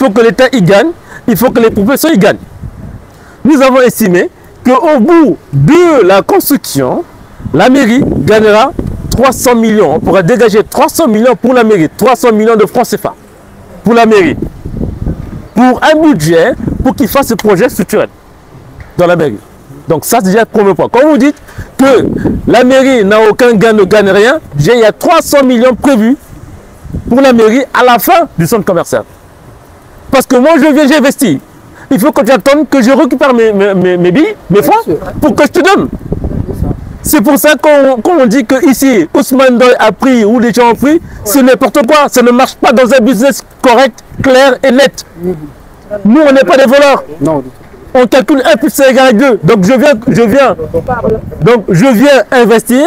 faut que l'État y gagne, il faut que les populations y gagnent. Nous avons estimé qu'au bout de la construction, la mairie gagnera 300 millions. On pourra dégager 300 millions pour la mairie, 300 millions de francs CFA pour la mairie. Pour un budget, pour qu'il fasse ce projet structurel dans la mairie. Donc ça, c'est déjà le premier point. Quand vous dites que la mairie n'a aucun gain, ne gagne rien, il y a 300 millions prévus pour la mairie à la fin du centre commercial. Parce que moi, je viens, j'investis. Il faut que tu attendes que je récupère mes billes, mes fonds, pour que je te donne. C'est pour ça qu'on dit que ici, Ousmane Doye a pris ou les gens ont pris, c'est n'importe quoi. Ça ne marche pas dans un business correct, clair et net. Nous, on n'est pas des voleurs. Non. On calcule 1 plus 1 égale 2. Donc je viens investir.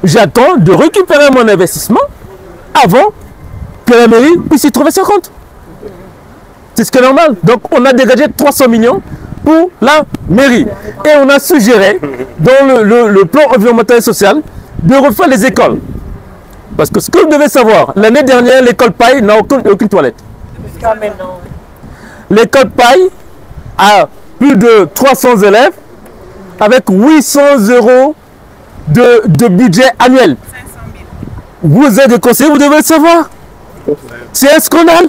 J'attends de récupérer mon investissement avant que la mairie puisse y trouver son compte. C'est ce qui est normal. Donc on a dégagé 300 millions pour la mairie. Et on a suggéré, dans le plan environnemental et social, de refaire les écoles. Parce que ce que vous devez savoir, l'année dernière, l'école Paille n'a aucune toilette. L'école Paille a plus de 300 élèves avec 800 € de budget annuel. 500 000. Vous êtes des conseillers, vous devez le savoir. C'est un scandale.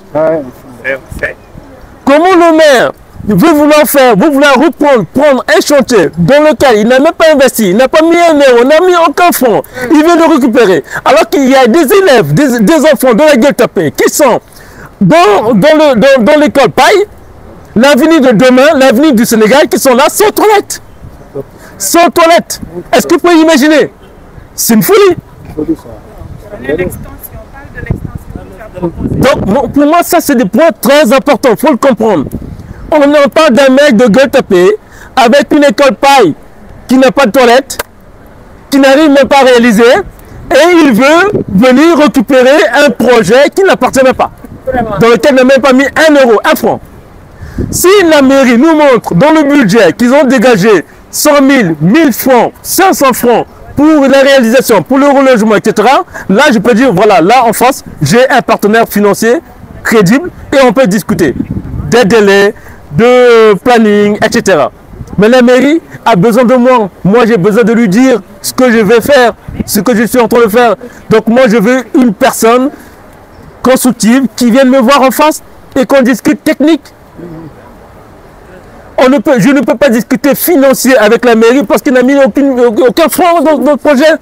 Comment le maire veut vouloir faire, vous voulez prendre un chantier dans lequel il n'a même pas investi, il n'a pas mis un euro, il n'a mis aucun fonds, il vient de récupérer. Alors qu'il y a des élèves, des enfants de la Gueltapé qui sont dans l'école Paille, l'avenir de demain, l'avenir du Sénégal, qui sont là sans toilette. Sans toilette. Est-ce que vous pouvez imaginer? C'est une folie. Donc, pour moi, ça, c'est des points très importants. Il faut le comprendre. On n'a pas d'un mec de Gueltapé avec une école Paille qui n'a pas de toilette, qui n'arrive même pas à réaliser, et il veut venir récupérer un projet qui n'appartient même pas, dans lequel il n'a même pas mis 1 euro, 1 franc. Si la mairie nous montre dans le budget qu'ils ont dégagé 100 000, 1000 francs, 500 francs pour la réalisation, pour le relogement, etc., là, je peux dire, voilà, là, en face, j'ai un partenaire financier crédible et on peut discuter des délais, de planning, etc. Mais la mairie a besoin de moi. Moi, j'ai besoin de lui dire ce que je vais faire, ce que je suis en train de faire. Donc, moi, je veux une personne constructive qui vienne me voir en face et qu'on discute technique. Je ne peux pas discuter financier avec la mairie parce qu'il n'a mis aucun franc dans notre projet.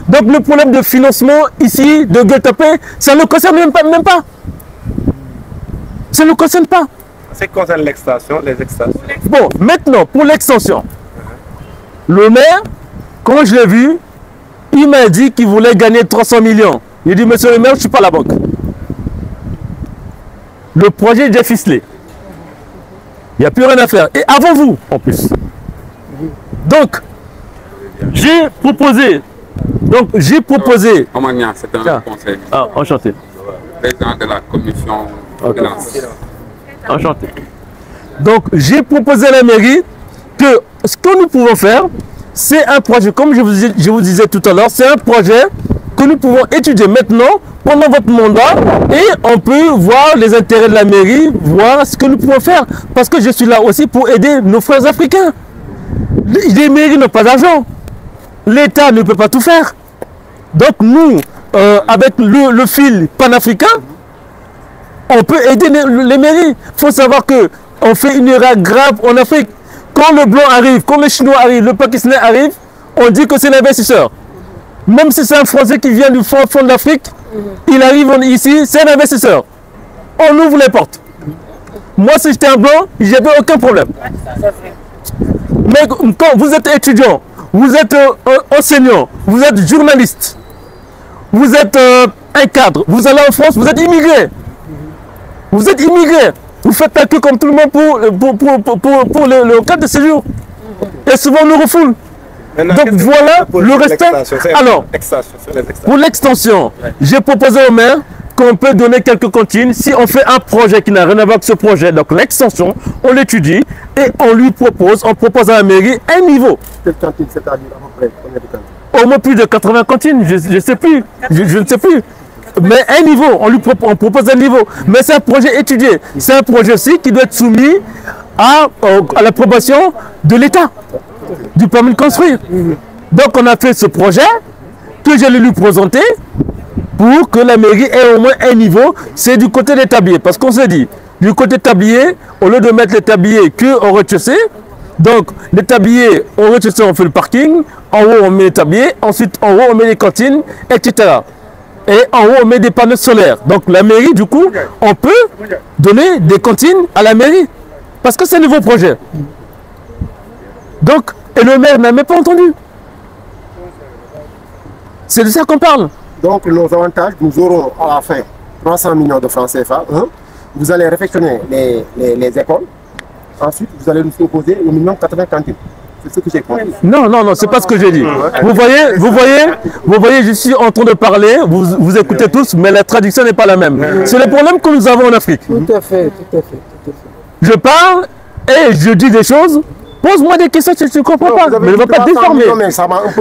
Donc le problème de financement ici, de Gueltapé, ça ne concerne même pas. Ça ne concerne pas. Ça concerne l'extension, les extensions. Bon, maintenant, pour l'extension, le maire, quand je l'ai vu, il m'a dit qu'il voulait gagner 300 millions. Il dit, monsieur le maire, je ne suis pas la banque. Le projet est déjà ficelé. Il n'y a plus rien à faire. Et avant vous, en plus. Donc, j'ai proposé. Omania, c'est un conseil. Ah, enchanté. Président de la commission finance. Enchanté. Donc, j'ai proposé à la mairie que ce que nous pouvons faire, c'est un projet, comme je vous disais tout à l'heure, c'est un projet que nous pouvons étudier maintenant pendant votre mandat et on peut voir les intérêts de la mairie, voir ce que nous pouvons faire. Parce que je suis là aussi pour aider nos frères africains. Les mairies n'ont pas d'argent. L'État ne peut pas tout faire. Donc nous, avec le fil panafricain, on peut aider les mairies. Il faut savoir qu'on fait une erreur grave en Afrique. Quand le blanc arrive, quand le chinois arrive, le pakistanais arrive, on dit que c'est l'investisseur. Même si c'est un Français qui vient du fond de l'Afrique, il arrive ici, c'est un investisseur. On ouvre les portes. Moi, si j'étais un blanc, je n'avais aucun problème. Mais quand vous êtes étudiant, vous êtes enseignant, vous êtes journaliste, vous êtes un cadre, vous allez en France, vous êtes immigré. Vous êtes immigré. Vous faites la queue comme tout le monde pour le cadre de séjour. Et souvent, on nous refoule. Donc voilà le respect. Alors, pour l'extension, j'ai proposé au maire qu'on peut donner quelques cantines si on fait un projet qui n'a rien à voir avec ce projet. Donc l'extension, on l'étudie et on propose à la mairie un niveau. Quelle cantine, c'est-à-dire à peu près combien de cantines? Au moins plus de 80 cantines, je ne sais plus. Je ne sais plus. Mais un niveau, on propose un niveau. Mais c'est un projet étudié. C'est un projet aussi qui doit être soumis à l'approbation de l'État, du permis de construire. Donc on a fait ce projet que je lui présenté pour que la mairie ait au moins un niveau. C'est du côté des tabliers. Parce qu'on s'est dit, du côté tablier, au lieu de mettre les tabliers qu'au rez-de-chaussée, donc les tabliers au rez-de-chaussée on fait le parking, en haut on met les tabliers, ensuite en haut on met les cantines, etc. Et en haut on met des panneaux solaires. Donc la mairie, du coup, on peut donner des cantines à la mairie. Parce que c'est un nouveau projet. Donc, et le maire n'a même pas entendu. C'est de ça qu'on parle. Donc, nos avantages, nous aurons à la fin 300 millions de francs CFA. Vous allez réfectionner les écoles. Ensuite, vous allez nous proposer au minimum 80 cantines. C'est ce que j'ai compris. Non, non, non, c'est pas ce que j'ai dit. Vous voyez, je suis en train de parler, vous écoutez tous, mais la traduction n'est pas la même. C'est le problème que nous avons en Afrique. Tout à fait. Je parle et je dis des choses. Pose-moi des questions si tu ne comprends pas. Mais ne va pas déformer.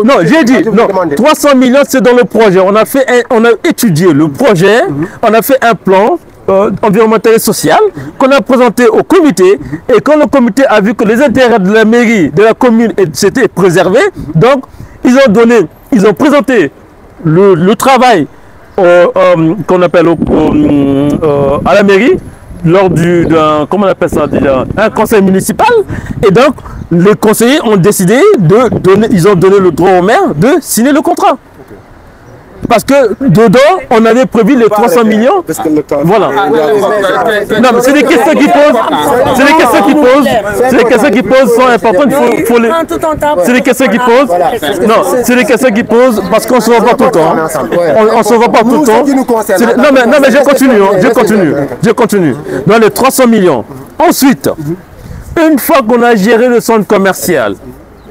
Non, j'ai dit, non, 300 millions, c'est dans le projet. On a étudié le projet, on a fait un plan environnemental et social qu'on a présenté au comité, et quand le comité a vu que les intérêts de la mairie, de la commune s'étaient préservés, donc ils ont présenté le travail qu'on appelle à la mairie lors comment on appelle ça déjà, un conseil municipal, et donc les conseillers ont décidé ils ont donné le droit au maire de signer le contrat. Parce que dedans, on avait prévu les 300 millions. Voilà. Non, mais c'est des questions qui posent. C'est des questions qui posent. C'est des questions qui posent sont importantes. C'est des questions qui posent. Non, c'est des questions qui posent parce qu'on ne se voit pas tout le temps. On ne se voit pas tout le temps. Non, mais je continue. Dans les 300 millions. Ensuite, une fois qu'on a géré le centre commercial,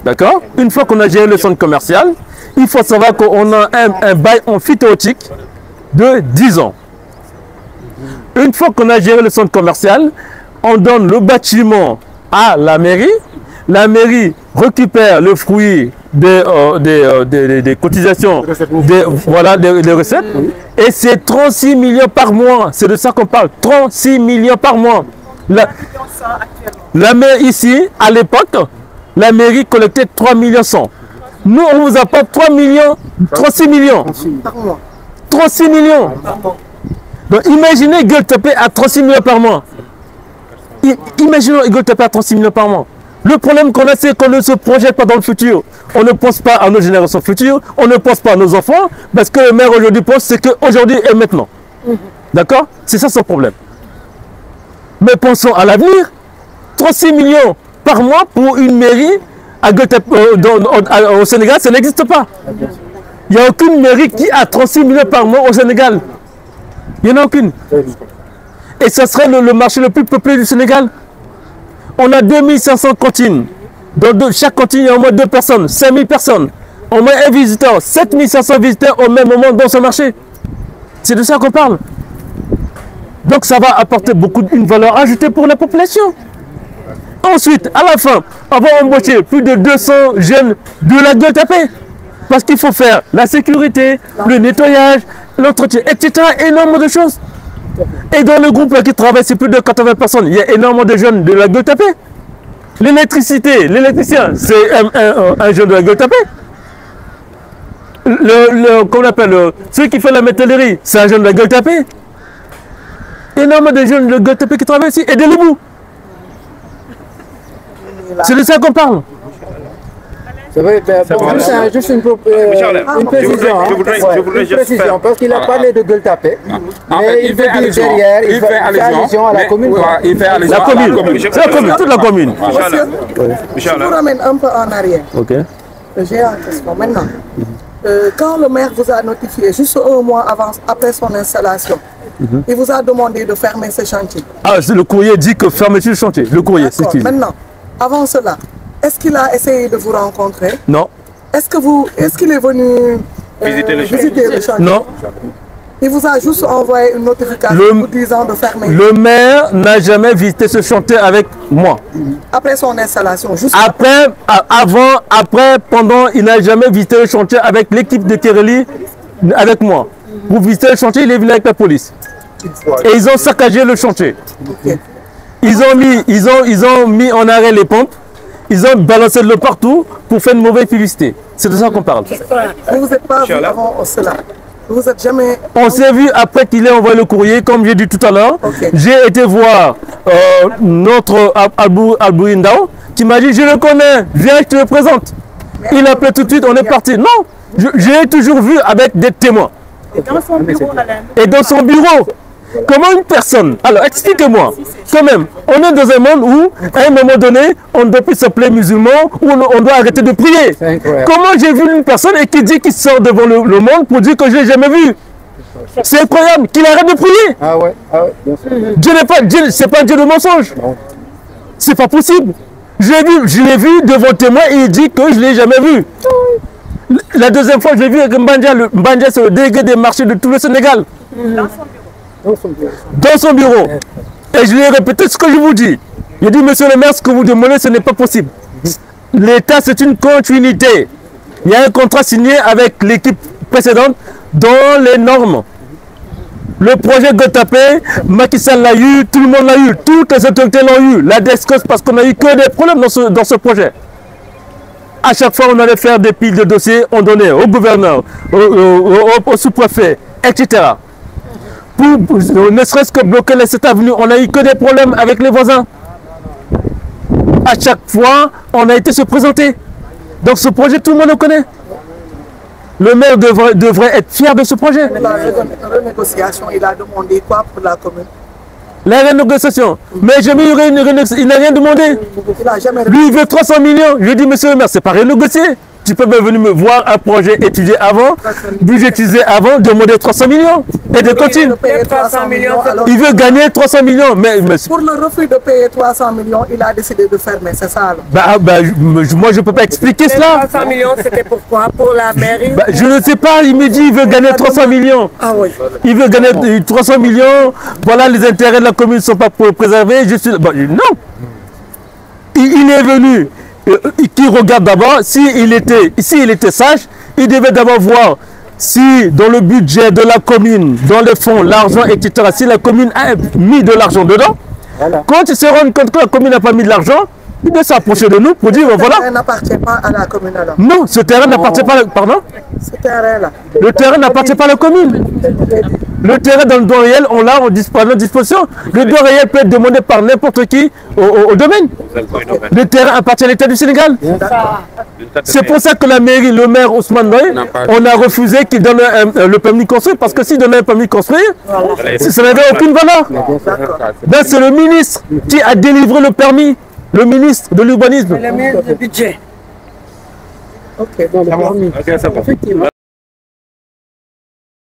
d'accord? Une fois qu'on a géré le centre commercial, il faut savoir qu'on a un bail amphithéotique de 10 ans. Une fois qu'on a géré le centre commercial, on donne le bâtiment à la mairie récupère le fruit des cotisations, des recettes, et c'est 36 millions par mois, c'est de ça qu'on parle, 36 millions par mois. La mairie ici, à l'époque, la mairie collectait 3 millions 100. Nous, on vous apporte 36 millions. 36 millions. Donc, imaginez Gueule-Tapée à 36 millions par mois. Imaginons Gueule-Tapée à 36 millions par mois. Le problème qu'on a, c'est qu'on ne se projette pas dans le futur. On ne pense pas à nos générations futures, on ne pense pas à nos enfants, parce que le maire aujourd'hui pense c'est qu'aujourd'hui et maintenant. D'accord? C'est ça son problème. Mais pensons à l'avenir. 36 millions par mois pour une mairie au Sénégal, ça n'existe pas. Il n'y a aucune mairie qui a 36 millions par mois au Sénégal. Il n'y en a aucune. Et ce serait le marché le plus peuplé du Sénégal. On a 2500 cantines. Dans chaque cantine, il y a au moins 2 personnes, 5000 personnes. Au moins un visiteur, 7500 visiteurs au même moment dans ce marché. C'est de ça qu'on parle. Donc ça va apporter une valeur ajoutée pour la population. Ensuite, à la fin, on va embaucher plus de 200 jeunes de la Gueule-Tapée. Parce qu'il faut faire la sécurité, le nettoyage, l'entretien, etc. Énormément de choses. Et dans le groupe qui travaille, c'est plus de 80 personnes. Il y a énormément de jeunes de la Gueule-Tapée. L'électricien, c'est un jeune de la Gueule-Tapée. Comment on appelle, celui qui fait la métallerie, c'est un jeune de la Gueule-Tapée. Énormément de jeunes de la Gueule-Tapée qui travaillent ici. Et de l'Ibou. C'est de ça qu'on parle. C'est vrai, juste une précision. Une précision, parce qu'il a parlé de Gueule-Tapée. Mais il veut dire derrière, il fait allusion à la commune. Il fait allusion à la commune. C'est la commune, toute la commune. Je vous ramène un peu en arrière. Ok. J'ai une question maintenant. Quand le maire vous a notifié, juste un mois après son installation, il vous a demandé de fermer ce chantier. Ah, le courrier dit que fermeture du chantier. Le courrier, c'est qui? Maintenant, avant cela, est-ce qu'il a essayé de vous rencontrer? Non. Est-ce qu'il est venu visiter le chantier? Non. Il vous a juste envoyé une notification vous disant de fermer. Le maire n'a jamais visité ce chantier avec moi. Après son installation, juste après, avant, après, pendant, il n'a jamais visité le chantier avec l'équipe de Kireli avec moi. pour visiter le chantier, il est venu avec la police. Et ils ont saccagé le chantier. Ils ont mis en arrêt les pompes. Ils ont balancé de l'eau partout pour faire une mauvaise publicité. C'est de ça qu'on parle. Vous n'êtes pas vu avant cela. Vous êtes jamais... On s'est vu après qu'il ait envoyé le courrier, comme j'ai dit tout à l'heure. J'ai été voir notre Albouindao qui m'a dit, je le connais, viens, je te le présente. Il a appelé tout de suite, on est parti. Non, j'ai toujours vu avec des témoins. Et dans son bureau, Alain. Et dans son bureau. Comment une personne... Alors, expliquez-moi. Quand même, on est dans un monde où, à un moment donné, on ne doit plus s'appeler musulman, où on doit arrêter de prier. Comment j'ai vu une personne et qui dit qu'il sort devant le monde pour dire que je ne l'ai jamais vu? C'est incroyable, qu'il arrête de prier. Ah ouais, bien sûr. Dieu n'est pas... C'est pas un Dieu de mensonge. C'est pas possible. Je l'ai vu devant témoin et il dit que je ne l'ai jamais vu. La deuxième fois, je l'ai vu avec Mbandja. Mbandja, c'est le délégué des marchés de tout le Sénégal. Dans son bureau. Et je lui ai répété ce que je vous dis. J'ai dit, monsieur le maire, ce que vous demandez, ce n'est pas possible. L'État, c'est une continuité. Il y a un contrat signé avec l'équipe précédente dans les normes. Le projet Gueule-Tapée, Macky Sall l'a eu, tout le monde l'a eu, toutes les autorités l'ont eu. La DSCOS, parce qu'on a eu que des problèmes dans ce projet. À chaque fois, on allait faire des piles de dossiers, on donnait au gouverneur, au sous-préfet, etc. Ne serait-ce que bloquer cette avenue, on n'a eu que des problèmes avec les voisins. À chaque fois, on a été se présenter. Donc ce projet, tout le monde le connaît. Le maire devrait être fier de ce projet. La renégociation, il a demandé quoi pour la commune? La renégociation. Mais jamais il y aurait une renégociation. Il n'a rien demandé. Lui, il veut 300 millions. Je lui ai dit, monsieur le maire, c'est pas renégocié. Tu peux même venir me voir un projet étudié avant, budgétisé avant, demander 300 millions et de continuer. Il veut gagner 300 millions. Mais pour le refus de payer 300 millions, il a décidé de fermer, c'est ça alors? Moi, je ne peux pas expliquer cela. 300 millions, c'était pourquoi? Pour la mairie? Je ne sais pas, il me dit qu'il veut gagner 300 millions. Ah oui. Il veut gagner 300 millions. Voilà, les intérêts de la commune ne sont pas préservés. Non. Il est venu. Qui regarde d'abord, s'il était sage, il devait d'abord voir si dans le budget de la commune, dans les fonds, l'argent, etc., si la commune a mis de l'argent dedans. Voilà. Quand il se rend compte que la commune n'a pas mis de l'argent, il doit s'approcher de nous pour dire voilà. Ce terrain n'appartient pas à la commune alors? Non, ce terrain n'appartient pas à la... Pardon? Ce terrain-là. Le terrain n'appartient pas à la commune. Le terrain dans le droit réel, on l'a en disposition. Le droit réel peut être demandé par n'importe qui au domaine. Le terrain appartient à l'État du Sénégal. C'est pour ça que la mairie, le maire Ousmane Doye, on a refusé qu'il donne le permis de construire, parce que s'il donnait un permis de construire, ça n'avait aucune valeur. C'est le ministre qui a délivré le permis, le ministre de l'urbanisme. Le ministre du budget. Ok, donc le permis. Effectivement.